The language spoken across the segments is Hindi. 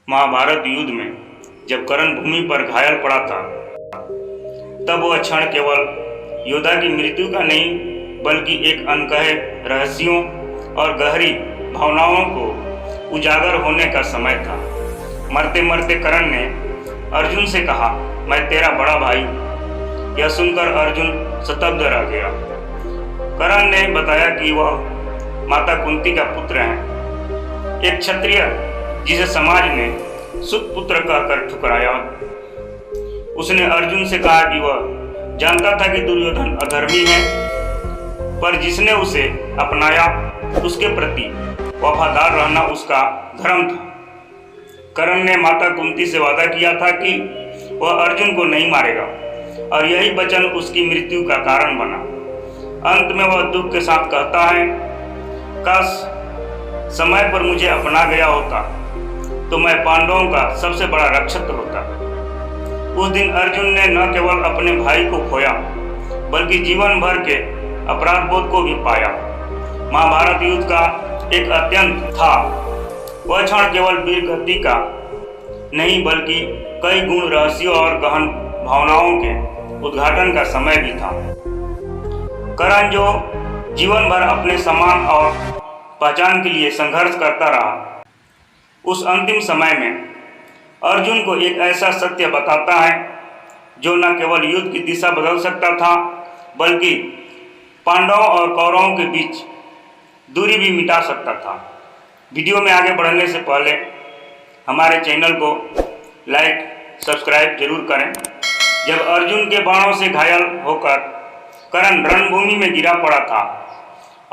महाभारत युद्ध में जब कर्ण भूमि पर घायल पड़ा था, तब वह क्षण केवल योद्धा की मृत्यु का नहीं बल्कि एक अनकहे रहस्यों और गहरी भावनाओं को उजागर होने का समय था। मरते मरते कर्ण ने अर्जुन से कहा, मैं तेरा बड़ा भाई हूँ। यह सुनकर अर्जुन स्तब्ध रह गया। कर्ण ने बताया कि वह माता कुंती का पुत्र है, एक क्षत्रिय जिसे समाज ने सुपुत्र कहकर ठुकराया। उसने अर्जुन से कहा कि वह जानता था कि दुर्योधन अधर्मी है, पर जिसने उसे अपनाया उसके प्रति वफादार रहना उसका धर्म था। कर्ण ने माता कुंती से वादा किया था कि वह अर्जुन को नहीं मारेगा और यही वचन उसकी मृत्यु का कारण बना। अंत में वह दुख के साथ कहता है, काश समय पर मुझे अपना गया होता तो मैं पांडवों का सबसे बड़ा रक्षक होता। उस दिन अर्जुन ने न केवल अपने भाई को खोया बल्कि जीवन भर के अपराध बोध को भी पाया। महाभारत युद्ध का एक अत्यंत था। वह क्षण केवल वीर गति का नहीं बल्कि कई गुण रहस्यों और गहन भावनाओं के उद्घाटन का समय भी था। कर्ण जो जीवन भर अपने सम्मान और पहचान के लिए संघर्ष करता रहा, उस अंतिम समय में अर्जुन को एक ऐसा सत्य बताता है जो न केवल युद्ध की दिशा बदल सकता था बल्कि पांडवों और कौरवों के बीच दूरी भी मिटा सकता था। वीडियो में आगे बढ़ने से पहले हमारे चैनल को लाइक सब्सक्राइब जरूर करें। जब अर्जुन के बाणों से घायल होकर कर्ण रणभूमि में गिरा पड़ा था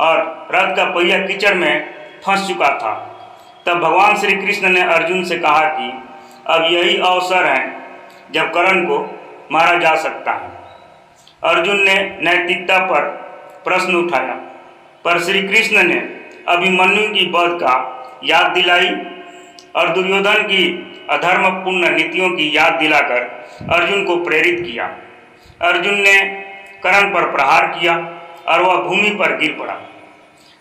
और रथ का पहिया कीचड़ में फंस चुका था, तब भगवान श्री कृष्ण ने अर्जुन से कहा कि अब यही अवसर है जब कर्ण को मारा जा सकता है। अर्जुन ने नैतिकता पर प्रश्न उठाया, पर श्री कृष्ण ने अभिमन्यु की वध का याद दिलाई और दुर्योधन की अधर्मपूर्ण नीतियों की याद दिलाकर अर्जुन को प्रेरित किया। अर्जुन ने कर्ण पर प्रहार किया और वह भूमि पर गिर पड़ा।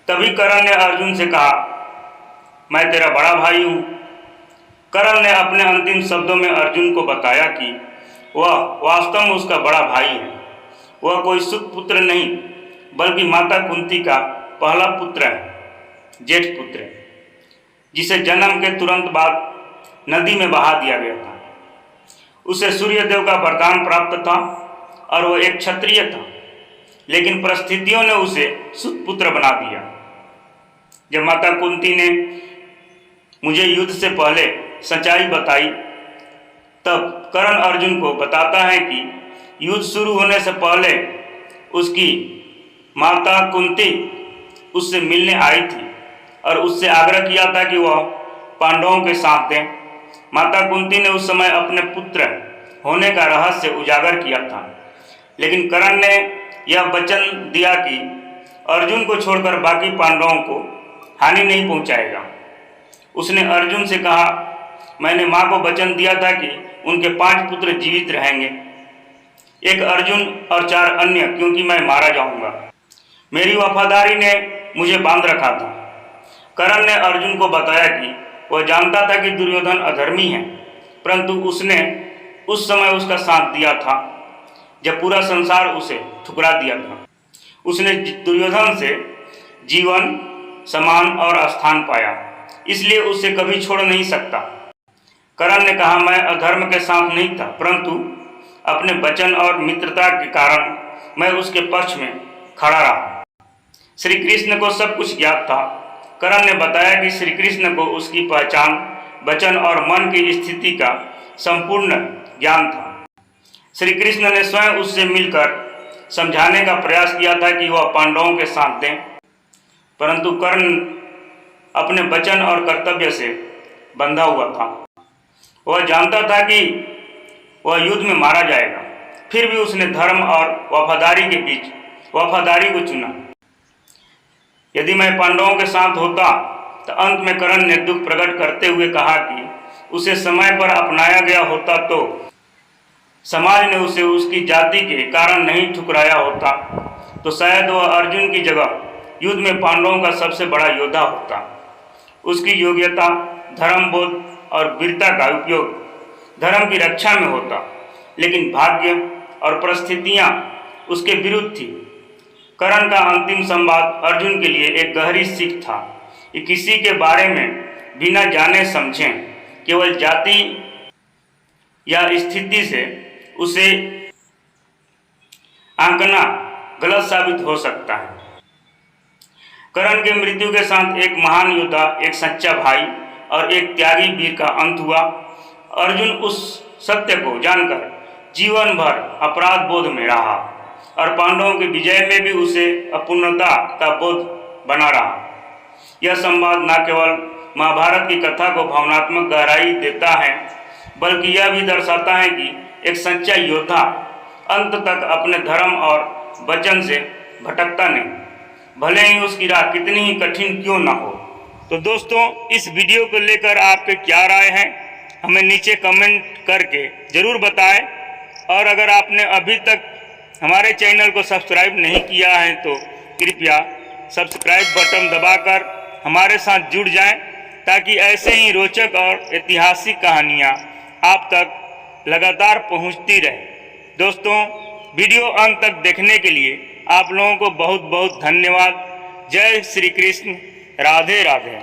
तभी कर्ण ने अर्जुन से कहा, मैं तेरा बड़ा भाई हूँ। कर्ण ने अपने अंतिम शब्दों में अर्जुन को बताया कि वह वास्तव में उसका बड़ा भाई है। वह कोई सुपुत्र नहीं बल्कि माता कुंती का पहला पुत्र है, जेठ पुत्र, जिसे जन्म के तुरंत बाद नदी में बहा दिया गया था। उसे सूर्यदेव का वरदान प्राप्त था और वह एक क्षत्रिय था, लेकिन परिस्थितियों ने उसे सुपुत्र बना दिया। जब माता कुंती ने मुझे युद्ध से पहले सच्चाई बताई, तब कर्ण अर्जुन को बताता है कि युद्ध शुरू होने से पहले उसकी माता कुंती उससे मिलने आई थी और उससे आग्रह किया था कि वह पांडवों के साथ दें। माता कुंती ने उस समय अपने पुत्र होने का रहस्य उजागर किया था, लेकिन कर्ण ने यह वचन दिया कि अर्जुन को छोड़कर बाकी पांडवों को हानि नहीं पहुंचाएगा। उसने अर्जुन से कहा, मैंने माँ को वचन दिया था कि उनके 5 पुत्र जीवित रहेंगे, एक अर्जुन और 4 अन्य, क्योंकि मैं मारा जाऊंगा। मेरी वफादारी ने मुझे बांध रखा था। कर्ण ने अर्जुन को बताया कि वह जानता था कि दुर्योधन अधर्मी है, परंतु उसने उस समय उसका साथ दिया था जब पूरा संसार उसे ठुकरा दिया था। उसने दुर्योधन से जीवन, सम्मान और स्थान पाया, इसलिए उसे कभी छोड़ नहीं सकता। कर्ण ने कहा, मैं अधर्म के साथ नहीं था, परंतु अपने वचन और मित्रता के कारण मैं उसके पक्ष में खड़ा रहा। श्री कृष्ण को सब कुछ ज्ञात था। कर्ण ने बताया कि श्री कृष्ण को उसकी पहचान, वचन और मन की स्थिति का संपूर्ण ज्ञान था। श्री कृष्ण ने स्वयं उससे मिलकर समझाने का प्रयास किया था कि वह पांडवों के साथ दें, परंतु कर्ण अपने वचन और कर्तव्य से बंधा हुआ था। वह जानता था कि वह युद्ध में मारा जाएगा, फिर भी उसने धर्म और वफादारी के बीच वफादारी को चुना। यदि मैं पांडवों के साथ होता तो अंत में कर्ण ने दुख प्रकट करते हुए कहा कि उसे समय पर अपनाया गया होता तो समाज ने उसे उसकी जाति के कारण नहीं ठुकराया होता, तो शायद वह अर्जुन की जगह युद्ध में पांडवों का सबसे बड़ा योद्धा होता। उसकी योग्यता, धर्मबोध और वीरता का उपयोग धर्म की रक्षा में होता, लेकिन भाग्य और परिस्थितियां उसके विरुद्ध थी। कर्ण का अंतिम संवाद अर्जुन के लिए एक गहरी सीख था कि किसी के बारे में बिना जाने समझे केवल जाति या स्थिति से उसे आंकना गलत साबित हो सकता है। कर्ण के मृत्यु के साथ एक महान योद्धा, एक सच्चा भाई और एक त्यागी वीर का अंत हुआ। अर्जुन उस सत्य को जानकर जीवन भर अपराध बोध में रहा और पांडवों की विजय में भी उसे अपूर्णता का बोध बना रहा। यह संवाद न केवल महाभारत की कथा को भावनात्मक गहराई देता है, बल्कि यह भी दर्शाता है कि एक सच्चा योद्धा अंत तक अपने धर्म और वचन से भटकता नहीं, भले ही उसकी राह कितनी ही कठिन क्यों न हो। तो दोस्तों, इस वीडियो को लेकर आपके क्या राय हैं, हमें नीचे कमेंट करके ज़रूर बताएं। और अगर आपने अभी तक हमारे चैनल को सब्सक्राइब नहीं किया है तो कृपया सब्सक्राइब बटन दबाकर हमारे साथ जुड़ जाएं, ताकि ऐसे ही रोचक और ऐतिहासिक कहानियाँ आप तक लगातार पहुँचती रहे। दोस्तों, वीडियो अंत तक देखने के लिए आप लोगों को बहुत बहुत धन्यवाद। जय श्री कृष्ण, राधे राधे।